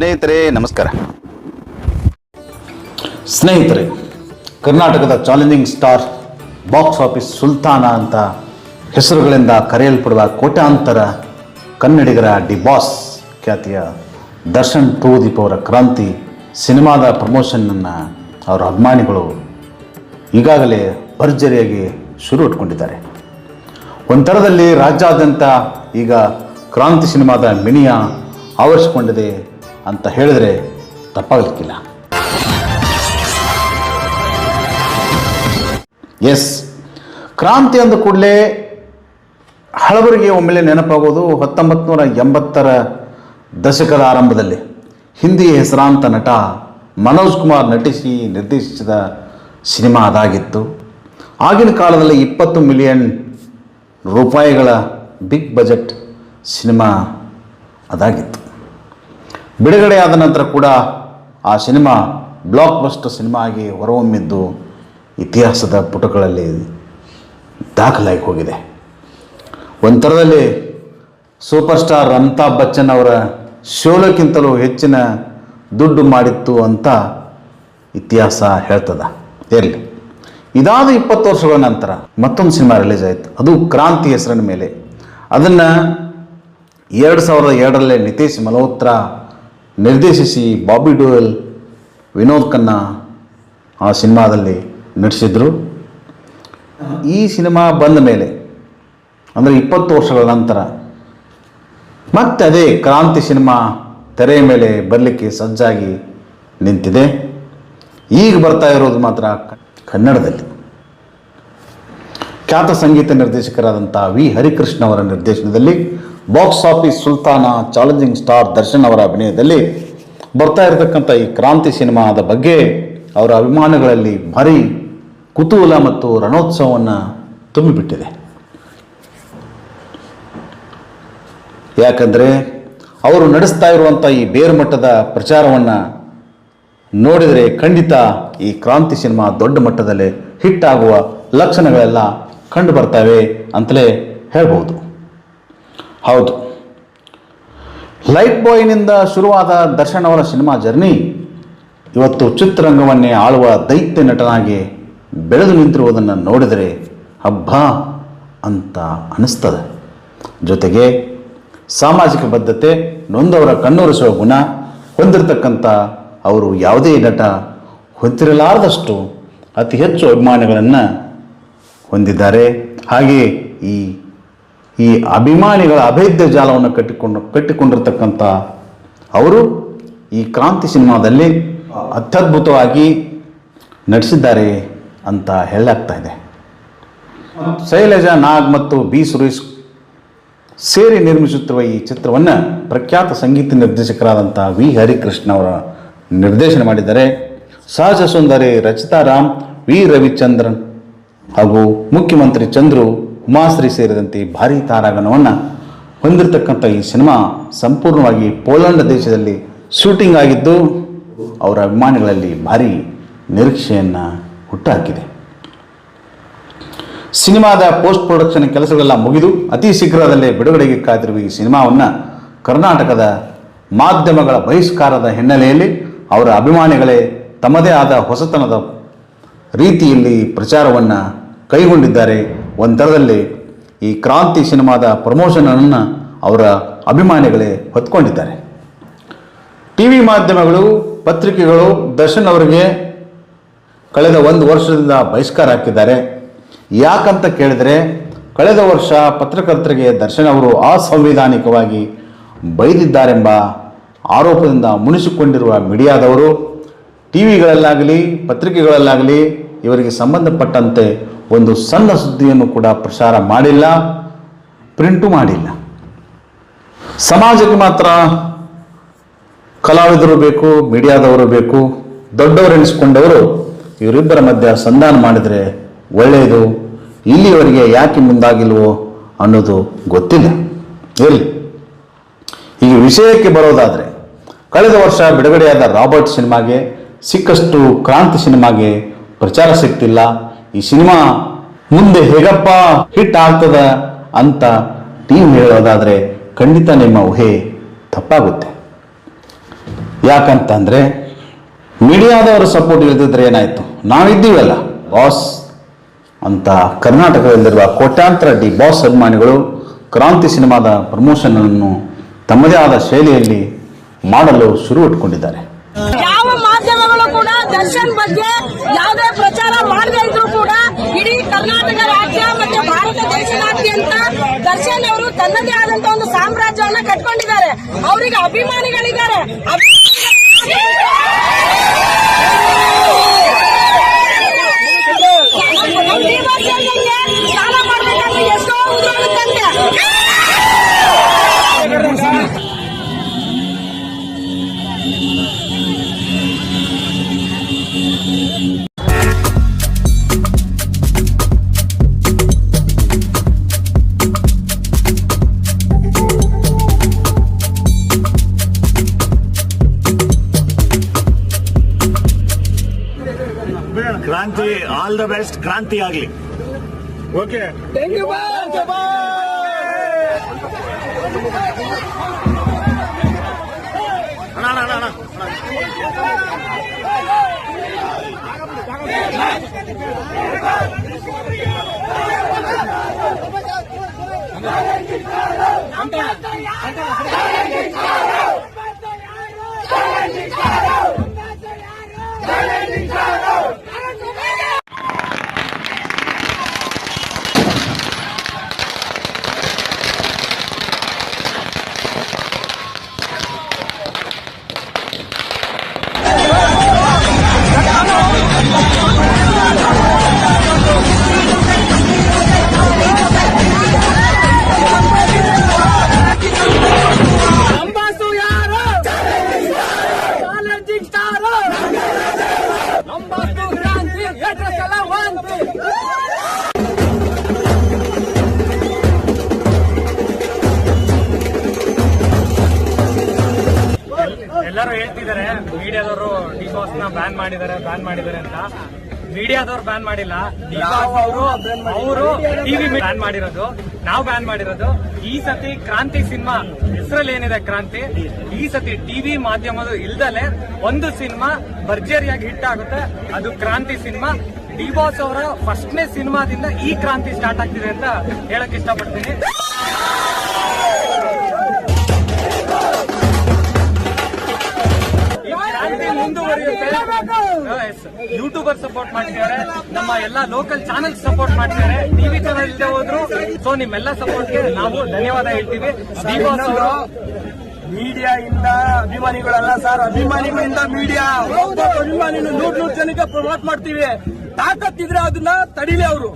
ಸ್ನೇಹಿತರೆ ನಮಸ್ಕಾರ. ಸ್ನೇಹಿತರೆ, ಕರ್ನಾಟಕದ ಚಾಲೆಂಜಿಂಗ್ ಸ್ಟಾರ್, ಬಾಕ್ಸ್ ಆಫೀಸ್ ಸುಲ್ತಾನ ಅಂತ ಹೆಸರುಗಳಿಂದ ಕರೆಯಲ್ಪಡುವ ಕೋಟ್ಯಾಂತರ ಕನ್ನಡಿಗರ ಡಿ ಬಾಸ್ ಖ್ಯಾತಿಯ ದರ್ಶನ್ ಟೂದೀಪ್ ಅವರ ಕ್ರಾಂತಿ ಸಿನಿಮಾದ ಪ್ರಮೋಷನ್ನನ್ನು ಅವರ ಅಭಿಮಾನಿಗಳು ಈಗಾಗಲೇ ಭರ್ಜರಿಯಾಗಿ ಶುರು ಇಟ್ಕೊಂಡಿದ್ದಾರೆ. ಒಂಥರದಲ್ಲಿ ರಾಜ್ಯಾದ್ಯಂತ ಈಗ ಕ್ರಾಂತಿ ಸಿನಿಮಾದ ಮಿನಿಯ ಆವರಿಸಿಕೊಂಡಿದೆ ಅಂತ ಹೇಳಿದರೆ ತಪ್ಪಾಗಲಿಕ್ಕಿಲ್ಲ. ಎಸ್, ಕ್ರಾಂತಿ ಅಂದ ಕೂಡಲೇ ಹಳಬರಿಗೆ ಒಮ್ಮೆಲೆ ನೆನಪಾಗೋದು 1980ರ ದಶಕದ ಆರಂಭದಲ್ಲಿ ಹಿಂದಿ ಹೆಸರಾಂತ ನಟ ಮನೋಜ್ ಕುಮಾರ್ ನಟಿಸಿ ನಿರ್ದೇಶಿಸಿದ ಸಿನಿಮಾ ಅದಾಗಿತ್ತು. ಆಗಿನ ಕಾಲದಲ್ಲಿ 20 ಮಿಲಿಯನ್ ರೂಪಾಯಿಗಳ ಬಿಗ್ ಬಜೆಟ್ ಸಿನಿಮಾ ಅದಾಗಿತ್ತು. ಬಿಡುಗಡೆಯಾದ ನಂತರ ಕೂಡ ಆ ಸಿನಿಮಾ ಬ್ಲಾಕ್ ಬಸ್ಟರ್ ಸಿನಿಮಾ ಆಗಿ ಹೊರಹೊಮ್ಮಿದ್ದು ಇತಿಹಾಸದ ಪುಟಗಳಲ್ಲಿ ದಾಖಲಾಗಿ ಹೋಗಿದೆ. ಒಂಥರದಲ್ಲಿ ಸೂಪರ್ ಸ್ಟಾರ್ ಅಮಿತಾಬ್ ಬಚ್ಚನ್ ಅವರ ಶೋಲಕ್ಕಿಂತಲೂ ಹೆಚ್ಚಿನ ದುಡ್ಡು ಮಾಡಿತ್ತು ಅಂತ ಇತಿಹಾಸ ಹೇಳ್ತದ. ಇರಲಿ, ಇದಾದ 20 ವರ್ಷಗಳ ನಂತರ ಮತ್ತೊಂದು ಸಿನಿಮಾ ರಿಲೀಸ್ ಆಯಿತು. ಅದು ಕ್ರಾಂತಿ ಹೆಸರಿನ ಮೇಲೆ. ಅದನ್ನು 2002ರಲ್ಲಿ ನಿತೀಶ್ ಮಲ್ಹೋತ್ರಾ ನಿರ್ದೇಶಿಸಿ ಬಾಬಿ ಡಿಯೋಲ್, ವಿನೋದ್ ಖನ್ನಾ ಆ ಸಿನಿಮಾದಲ್ಲಿ ನಟಿಸಿದರು. ಈ ಸಿನಿಮಾ ಬಂದ ಮೇಲೆ ಅಂದರೆ 20 ವರ್ಷಗಳ ನಂತರ ಮತ್ತೆ ಅದೇ ಕ್ರಾಂತಿ ಸಿನಿಮಾ ತೆರೆಯ ಮೇಲೆ ಬರಲಿಕ್ಕೆ ಸಜ್ಜಾಗಿ ನಿಂತಿದೆ. ಈಗ ಬರ್ತಾ ಇರೋದು ಮಾತ್ರ ಕನ್ನಡದಲ್ಲಿ. ಖ್ಯಾತ ಸಂಗೀತ ನಿರ್ದೇಶಕರಾದಂಥ ವಿ ಹರಿಕೃಷ್ಣ ಅವರ ನಿರ್ದೇಶನದಲ್ಲಿ ಬಾಕ್ಸ್ ಆಫೀಸ್ ಸುಲ್ತಾನ ಚಾಲೆಂಜಿಂಗ್ ಸ್ಟಾರ್ ದರ್ಶನ್ ಅವರ ಅಭಿನಯದಲ್ಲಿ ಬರ್ತಾ ಇರತಕ್ಕಂಥ ಈ ಕ್ರಾಂತಿ ಸಿನಿಮಾದ ಬಗ್ಗೆ ಅವರ ಅಭಿಮಾನಿಗಳಲ್ಲಿ ಭಾರಿ ಕುತೂಹಲ ಮತ್ತು ರಣೋತ್ಸವವನ್ನು ತುಂಬಿಬಿಟ್ಟಿದೆ. ಯಾಕಂದರೆ ಅವರು ನಡೆಸ್ತಾ ಇರುವಂಥ ಈ ಬೇರುಮಟ್ಟದ ಪ್ರಚಾರವನ್ನು ನೋಡಿದರೆ ಖಂಡಿತ ಈ ಕ್ರಾಂತಿ ಸಿನಿಮಾ ದೊಡ್ಡ ಮಟ್ಟದಲ್ಲಿ ಹಿಟ್ ಆಗುವ ಲಕ್ಷಣಗಳೆಲ್ಲ ಕಂಡು ಬರ್ತವೆ ಅಂತಲೇ ಹೇಳ್ಬೋದು. ಹೌದು, ಲೈಫ್ ಬಾಯ್ನಿಂದ ಶುರುವಾದ ದರ್ಶನ್ ಅವರ ಸಿನಿಮಾ ಜರ್ನಿ ಇವತ್ತು ಚಿತ್ರರಂಗವನ್ನೇ ಆಳುವ ದೈತ್ಯ ನಟನಾಗಿ ಬೆಳೆದು ನಿಂತಿರುವುದನ್ನು ನೋಡಿದರೆ ಹಬ್ಬ ಅಂತ ಅನಿಸ್ತದೆ. ಜೊತೆಗೆ ಸಾಮಾಜಿಕ ಬದ್ಧತೆ, ನೊಂದವರ ಕಣ್ಣೊರೆಸುವ ಗುಣ ಹೊಂದಿರತಕ್ಕಂಥ ಅವರು ಯಾವುದೇ ನಟ ಹೊಂದಿರಲಾರದಷ್ಟು ಅತಿ ಹೆಚ್ಚು ಅಭಿಮಾನಿಗಳನ್ನು ಹೊಂದಿದ್ದಾರೆ. ಹಾಗೆಯೇ ಈ ಅಭಿಮಾನಿಗಳ ಅಭೇದ್ಯ ಜಾಲವನ್ನು ಕಟ್ಟಿಕೊಂಡಿರ್ತಕ್ಕಂಥ ಅವರು ಈ ಕ್ರಾಂತಿ ಸಿನಿಮಾದಲ್ಲಿ ಅತ್ಯದ್ಭುತವಾಗಿ ನಟಿಸಿದ್ದಾರೆ ಅಂತ ಹೇಳಲಾಗ್ತಾ ಇದೆ. ಶೈಲಜಾ ನಾಗ್ ಮತ್ತು ಬಿ ಸುರೇಶ್ ಸೇರಿ ನಿರ್ಮಿಸುತ್ತಿರುವ ಈ ಚಿತ್ರವನ್ನು ಪ್ರಖ್ಯಾತ ಸಂಗೀತ ನಿರ್ದೇಶಕರಾದಂಥ ವಿ ಹರಿಕೃಷ್ಣ ಅವರ ನಿರ್ದೇಶನ ಮಾಡಿದ್ದಾರೆ. ಸಹಜ ಸುಂದರಿ ರಚಿತಾ ರಾಮ್, ವಿ ರವಿಚಂದ್ರನ್ ಹಾಗೂ ಮುಖ್ಯಮಂತ್ರಿ ಚಂದ್ರು, ಉಮಾಶ್ರೀ ಸೇರಿದಂತೆ ಭಾರೀ ತಾರಾಗಣವನ್ನು ಹೊಂದಿರತಕ್ಕಂಥ ಈ ಸಿನಿಮಾ ಸಂಪೂರ್ಣವಾಗಿ ಪೋಲೆಂಡ್ ದೇಶದಲ್ಲಿ ಶೂಟಿಂಗ್ ಆಗಿದ್ದು ಅವರ ಅಭಿಮಾನಿಗಳಲ್ಲಿ ಭಾರೀ ನಿರೀಕ್ಷೆಯನ್ನು ಹುಟ್ಟುಹಾಕಿದೆ. ಸಿನಿಮಾದ ಪೋಸ್ಟ್ ಪ್ರೊಡಕ್ಷನ್ ಕೆಲಸಗಳೆಲ್ಲ ಮುಗಿದು ಅತಿ ಶೀಘ್ರದಲ್ಲೇ ಬಿಡುಗಡೆಗೆ ಕಾದಿರುವ ಈ ಸಿನಿಮಾವನ್ನು ಕರ್ನಾಟಕದ ಮಾಧ್ಯಮಗಳ ಬಹಿಷ್ಕಾರದ ಹಿನ್ನೆಲೆಯಲ್ಲಿ ಅವರ ಅಭಿಮಾನಿಗಳೇ ತಮ್ಮದೇ ಆದ ಹೊಸತನದ ರೀತಿಯಲ್ಲಿ ಪ್ರಚಾರವನ್ನು ಕೈಗೊಂಡಿದ್ದಾರೆ. ಒಂಥರದಲ್ಲಿ ಈ ಕ್ರಾಂತಿ ಸಿನಿಮಾದ ಪ್ರಮೋಷನನ್ನು ಅವರ ಅಭಿಮಾನಿಗಳೇ ಹೊತ್ಕೊಂಡಿದ್ದಾರೆ. ಟಿ ವಿ ಮಾಧ್ಯಮಗಳು, ಪತ್ರಿಕೆಗಳು ದರ್ಶನ್ ಅವರಿಗೆ ಕಳೆದ 1 ವರ್ಷದಿಂದ ಬಹಿಷ್ಕಾರ ಹಾಕಿದ್ದಾರೆ. ಯಾಕಂತ ಕೇಳಿದರೆ, ಕಳೆದ ವರ್ಷ ಪತ್ರಕರ್ತರಿಗೆ ದರ್ಶನ್ ಅವರು ಅಸಂವಿಧಾನಿಕವಾಗಿ ಬೈದಿದ್ದಾರೆಂಬ ಆರೋಪದಿಂದ ಮುನಿಸಿಕೊಂಡಿರುವ ಮೀಡಿಯಾದವರು ಟಿ ವಿಗಳಲ್ಲಾಗಲಿ ಪತ್ರಿಕೆಗಳಲ್ಲಾಗಲಿ ಇವರಿಗೆ ಸಂಬಂಧಪಟ್ಟಂತೆ ಒಂದು ಸಣ್ಣ ಸುದ್ದಿಯನ್ನು ಕೂಡ ಪ್ರಸಾರ ಮಾಡಿಲ್ಲ, ಪ್ರಿಂಟು ಮಾಡಿಲ್ಲ. ಸಮಾಜಕ್ಕೆ ಮಾತ್ರ ಕಲಾವಿದರು ಬೇಕು, ಮೀಡಿಯಾದವರು ಬೇಕು. ದೊಡ್ಡವರೆನಿಸಿಕೊಂಡವರು ಇವರಿಬ್ಬರ ಮಧ್ಯೆ ಸಂಧಾನ ಮಾಡಿದರೆ ಒಳ್ಳೆಯದು. ಇಲ್ಲಿಯವರೆಗೆ ಯಾಕೆ ಮುಂದಾಗಿಲ್ವೋ ಅನ್ನೋದು ಗೊತ್ತಿಲ್ಲ. ಇರಲಿ, ಈಗ ವಿಷಯಕ್ಕೆ ಬರೋದಾದರೆ, ಕಳೆದ ವರ್ಷ ಬಿಡುಗಡೆಯಾದ ರಾಬರ್ಟ್ ಸಿನಿಮಾಗೆ ಸಿಕ್ಕಷ್ಟು ಕ್ರಾಂತಿ ಸಿನಿಮಾಗೆ ಪ್ರಚಾರ ಸಿಗ್ತಿಲ್ಲ. ಈ ಸಿನಿಮಾ ಮುಂದೆ ಹೇಗಪ್ಪ ಹಿಟ್ ಆಗ್ತದ ಅಂತ ಟೀಮ್ ಹೇಳೋದಾದರೆ ಖಂಡಿತ ನಿಮ್ಮ ಊಹೆ ತಪ್ಪಾಗುತ್ತೆ. ಯಾಕಂತಂದರೆ ಮೀಡಿಯಾದವರ ಸಪೋರ್ಟ್ ಇಲ್ಲದಿದ್ದರೆ ಏನಾಯಿತು, ನಾವಿದ್ದೀವಲ್ಲ ಬಾಸ್ ಅಂತ ಕರ್ನಾಟಕದಲ್ಲಿರುವ ಕೋಟ್ಯಾಂತರ ಡಿ ಬಾಸ್ ಅಭಿಮಾನಿಗಳು ಕ್ರಾಂತಿ ಸಿನಿಮಾದ ಪ್ರಮೋಷನನ್ನು ತಮ್ಮದೇ ಆದ ಶೈಲಿಯಲ್ಲಿ ಮಾಡಲು ಶುರು ಇಟ್ಕೊಂಡಿದ್ದಾರೆ. ಯಾವ ಮಾಧ್ಯಮಗಳು ಕೂಡ ದರ್ಶನ್ ಬಗ್ಗೆ ಯಾವುದೇ ಪ್ರಚಾರ ಮಾಡದೇ ಇದ್ರು ಕೂಡ ಇಡೀ ಕರ್ನಾಟಕ ರಾಜ್ಯ ಮತ್ತು ಭಾರತ ದೇಶದಾದ್ಯಂತ ದರ್ಶನ್ ಅವರು ತನ್ನದೇ ಆದಂತ ಒಂದು ಸಾಮ್ರಾಜ್ಯವನ್ನ ಕಟ್ಕೊಂಡಿದ್ದಾರೆ. ಅವರಿಗೆ ಅಭಿಮಾನಿಗಳಿದ್ದಾರೆ. ಸ್ನಾನ ಮಾಡ್ಬೇಕಾದ್ರೆ ಎಷ್ಟೋ ಉದುರುತ್ತಂತೆ. ಕ್ರಾಂತಿ ಆಲ್ ದ ಬೆಸ್ಟ್, ಕ್ರಾಂತಿ ಆಗಲಿ. Okay, thank you. ಎಲ್ಲರೂ ಹೇಳ್ತಿದ್ದಾರೆ ಮೀಡಿಯಾದವರು ಡಿ ಬಾಸ್ ನ ಬ್ಯಾನ್ ಮಾಡಿದ್ದಾರೆ ಅಂತ. ಮೀಡಿಯಾದವ್ರು ಬ್ಯಾನ್ ಮಾಡಿಲ್ಲ, ಡಿ ಬಾಸ್ ಅವರು ಟಿವಿ ಬ್ಯಾನ್ ಮಾಡಿರೋದು, ನಾವು ಬ್ಯಾನ್ ಮಾಡಿರೋದು. ಈ ಸತಿ ಕ್ರಾಂತಿ ಸಿನಿಮಾ ಹೆಸರಲ್ಲಿ ಏನಿದೆ ಕ್ರಾಂತಿ, ಈ ಸತಿ ಟಿವಿ ಮಾಧ್ಯಮದ ಇಲ್ದಲೆ ಒಂದು ಸಿನಿಮಾ ಭರ್ಜರಿಯಾಗಿ ಹಿಟ್ ಆಗುತ್ತೆ, ಅದು ಕ್ರಾಂತಿ ಸಿನಿಮಾ. ಡಿ ಬಾಸ್ ಅವರ ಫಸ್ಟ್ನೇ ಸಿನಿಮಾದಿಂದ ಈ ಕ್ರಾಂತಿ ಸ್ಟಾರ್ಟ್ ಆಗ್ತಿದೆ ಅಂತ ಹೇಳಕ್ ಇಷ್ಟಪಡ್ತೀನಿ. ಮುಂದುವರಿಯುತ್ತೆ. ಯೂಟ್ಯೂಬರ್ ಸಪೋರ್ಟ್ ಮಾಡ್ತಿದ್ದಾರೆ, ನಮ್ಮ ಎಲ್ಲಾ ಲೋಕಲ್ ಚಾನೆಲ್ ಸಪೋರ್ಟ್ ಮಾಡ್ತಿದ್ದಾರೆ, ಟಿವಿ ಚಾನೆಲ್ ಇಲ್ಲದೆ ಹೋದ್ರು. ಸೊ ನಿಮ್ಮೆಲ್ಲ ಸಪೋರ್ಟ್ಗೆ ನಾವು ಧನ್ಯವಾದ ಹೇಳ್ತೀವಿ. ಡಿ ಬಾಸ್ ಅವರು ಮೀಡಿಯಾ ಇಂದ ಅಭಿಮಾನಿಗಳಲ್ಲ ಸರ್, ಅಭಿಮಾನಿಗಳಿಂದ ಮೀಡಿಯಾ. ಅಭಿಮಾನಿನ 100 ಜನಕ್ಕೆ ಪ್ರಮೋಟ್ ಮಾಡ್ತೀವಿ. ತಾಕತ್ತಿದ್ರೆ ಅದನ್ನ ತಡಿಲಿ ಅವರು.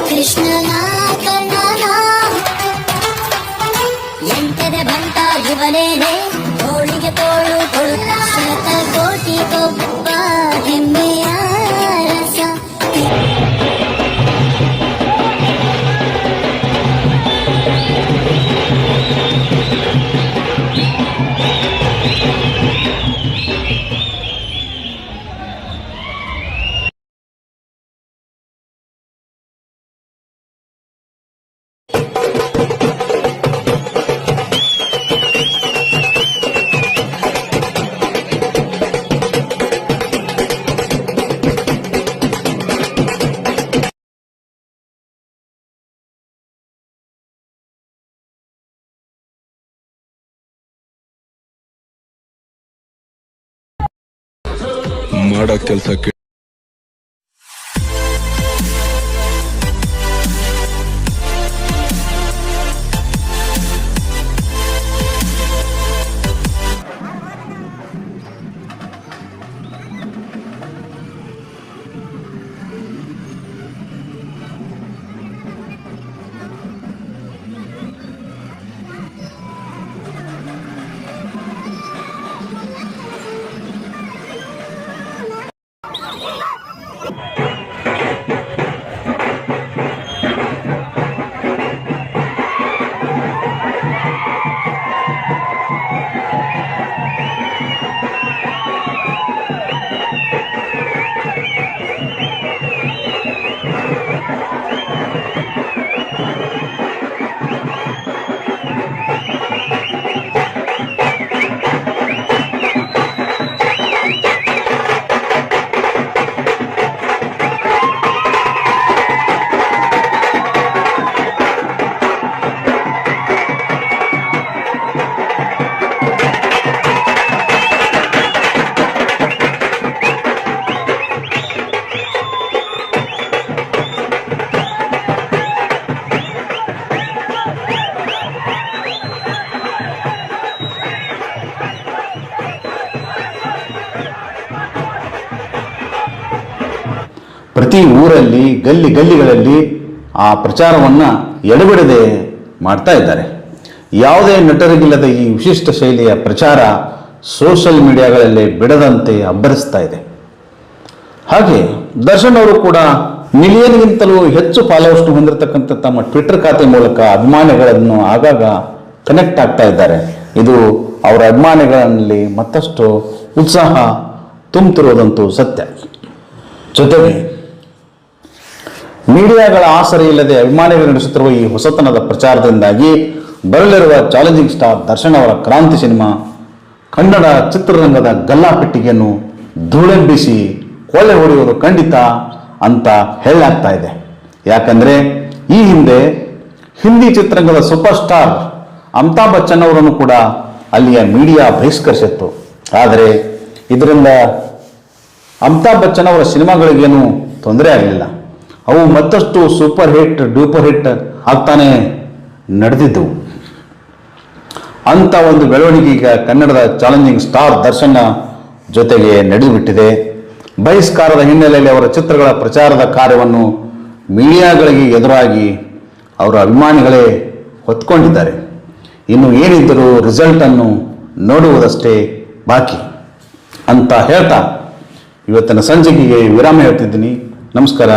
ಕೃಷ್ಣನ ಕರ್ಣನ ಎಂಟದ ಬಂಟ ಇವನೇನೆ ತೋಳಿಗೆ ತೋಳು ಕೊಡುತ್ತ ಶತಕೋಟಿ ಕೊಬ್ಬ ಹೆಮ್ಮೆಯ ರಸ. ಮಾಡೋ ಕೆಲಸಕ್ಕೆ ಪ್ರತಿ ಊರಲ್ಲಿ ಗಲ್ಲಿಗಳಲ್ಲಿ ಆ ಪ್ರಚಾರವನ್ನು ಎಡಬಿಡದೆ ಮಾಡ್ತಾ ಇದ್ದಾರೆ. ಯಾವುದೇ ನಟರಿಗಿಲ್ಲದ ಈ ವಿಶಿಷ್ಟ ಶೈಲಿಯ ಪ್ರಚಾರ ಸೋಷಿಯಲ್ ಮೀಡಿಯಾಗಳಲ್ಲಿ ಬಿಡದಂತೆ ಅಬ್ಬರಿಸ್ತಾ ಇದೆ. ಹಾಗೆ ದರ್ಶನ್ ಅವರು ಕೂಡ ಮಿಲಿಯನ್ಗಿಂತಲೂ ಹೆಚ್ಚು ಫಾಲೋವರ್ಸ್ ಹೊಂದಿರತಕ್ಕಂಥ ತಮ್ಮ ಟ್ವಿಟರ್ ಖಾತೆ ಮೂಲಕ ಅಭಿಮಾನಿಗಳನ್ನು ಆಗಾಗ ಕನೆಕ್ಟ್ ಆಗ್ತಾ ಇದ್ದಾರೆ. ಇದು ಅವರ ಅಭಿಮಾನಿಗಳಲ್ಲಿ ಮತ್ತಷ್ಟು ಉತ್ಸಾಹ ತುಂಬುತ್ತಿರುವುದಂತೂ ಸತ್ಯ. ಜೊತೆಗೆ ಮೀಡಿಯಾಗಳ ಆಸರೆ ಇಲ್ಲದೆ ಅಭಿಮಾನಿಗಳು ನಡೆಸುತ್ತಿರುವ ಈ ಹೊಸತನದ ಪ್ರಚಾರದಿಂದಾಗಿ ಬರಲಿರುವ ಚಾಲೆಂಜಿಂಗ್ ಸ್ಟಾರ್ ದರ್ಶನ್ ಅವರ ಕ್ರಾಂತಿ ಸಿನಿಮಾ ಕನ್ನಡ ಚಿತ್ರರಂಗದ ಗಲ್ಲಾಪೆಟ್ಟಿಗೆಯನ್ನು ಧೂಳೆಬ್ಬಿಸಿ ಕೊಳ್ಳೆ ಹೊಡೆಯುವುದು ಖಂಡಿತ ಅಂತ ಹೇಳಲಾಗ್ತಾ ಇದೆ. ಯಾಕಂದ್ರೆ ಈ ಹಿಂದೆ ಹಿಂದಿ ಚಿತ್ರರಂಗದ ಸೂಪರ್ ಸ್ಟಾರ್ ಅಮಿತಾಬ್ ಬಚ್ಚನ್ ಅವರನ್ನು ಕೂಡ ಅಲ್ಲಿಯ ಮೀಡಿಯಾ ಬಹಿಷ್ಕರಿಸಿತ್ತು. ಆದರೆ ಇದರಿಂದ ಅಮಿತಾಬ್ ಬಚ್ಚನ್ ಅವರ ಸಿನಿಮಾಗಳಿಗೇನು ತೊಂದರೆ ಆಗಲಿಲ್ಲ. ಅವು ಮತ್ತಷ್ಟು ಸೂಪರ್ ಹಿಟ್ ಡೂಪರ್ ಹಿಟ್ ಆಗ್ತಾನೆ ನಡೆದಿದ್ದವು. ಅಂತ ಒಂದು ಬೆಳವಣಿಗೆ ಈಗ ಕನ್ನಡದ ಚಾಲೆಂಜಿಂಗ್ ಸ್ಟಾರ್ ದರ್ಶನ್ ಜೊತೆಗೆ ನಡೆದುಬಿಟ್ಟಿದೆ. ಬಹಿಷ್ಕಾರದ ಹಿನ್ನೆಲೆಯಲ್ಲಿ ಅವರ ಚಿತ್ರಗಳ ಪ್ರಚಾರದ ಕಾರ್ಯವನ್ನು ಮೀಡಿಯಾಗಳಿಗೆ ಎದುರಾಗಿ ಅವರ ಅಭಿಮಾನಿಗಳೇ ಹೊತ್ಕೊಂಡಿದ್ದಾರೆ. ಇನ್ನು ಏನಿದ್ದರೂ ರಿಸಲ್ಟನ್ನು ನೋಡುವುದಷ್ಟೇ ಬಾಕಿ ಅಂತ ಹೇಳ್ತಾ ಇವತ್ತಿನ ಸಂಚಿಕೆಗೆ ವಿರಾಮ ಹೇಳ್ತಿದ್ದೀನಿ. ನಮಸ್ಕಾರ.